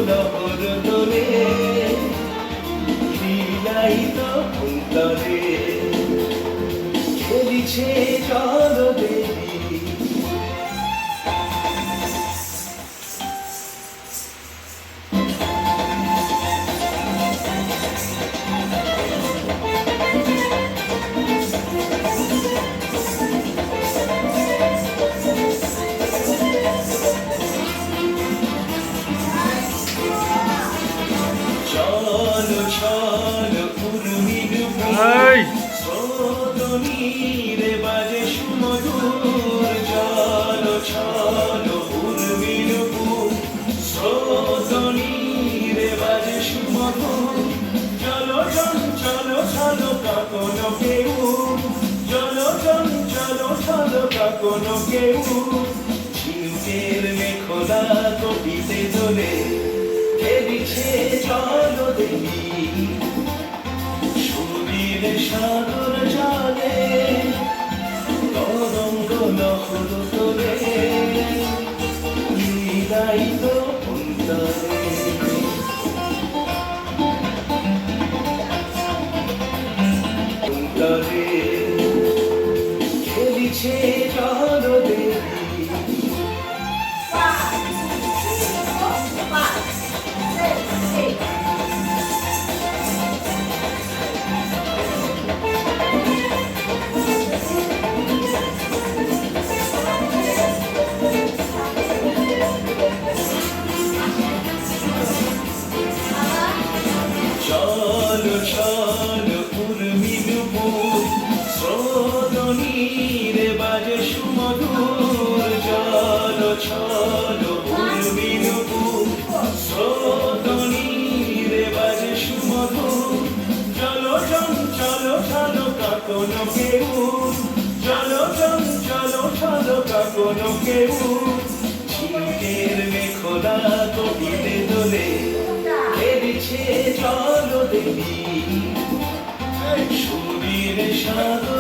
লহর দোলে লীলায়িত অন্তরে খেলিছে জল দেবী। চলো চলো উর্মির স্রোতনীরে বাজে সুমধুর। চলো চলো উর্মির স্রোতনীরে বাজে সুমধুর। চলো চঞ্চল চলো কাকন কেউ, চলো চঞ্চল চলো কাকন কেউ। ঝিনুকের মেখলা কবিতে দোলে খেলিছে জল দেবী। সুবীর সাগর জলে তরঙ্গ লহর তোলে লীলায়িত অন্তরে। অন্তরে খেলিছে জল দেবী। চলো চলো উর্মির স্রোতনীরে বাজে সুমধুর। চলো চলো উর্মির স্রোতনীরে বাজে সুমধুর। চলো চঞ্চল চলো কাকন কেউ, চলো চঞ্চল চলো কাকন কেউ। ঝিনুকের মেখলা কবিতে দোলে খেলিছে জল দেবী। সুবীর সাগর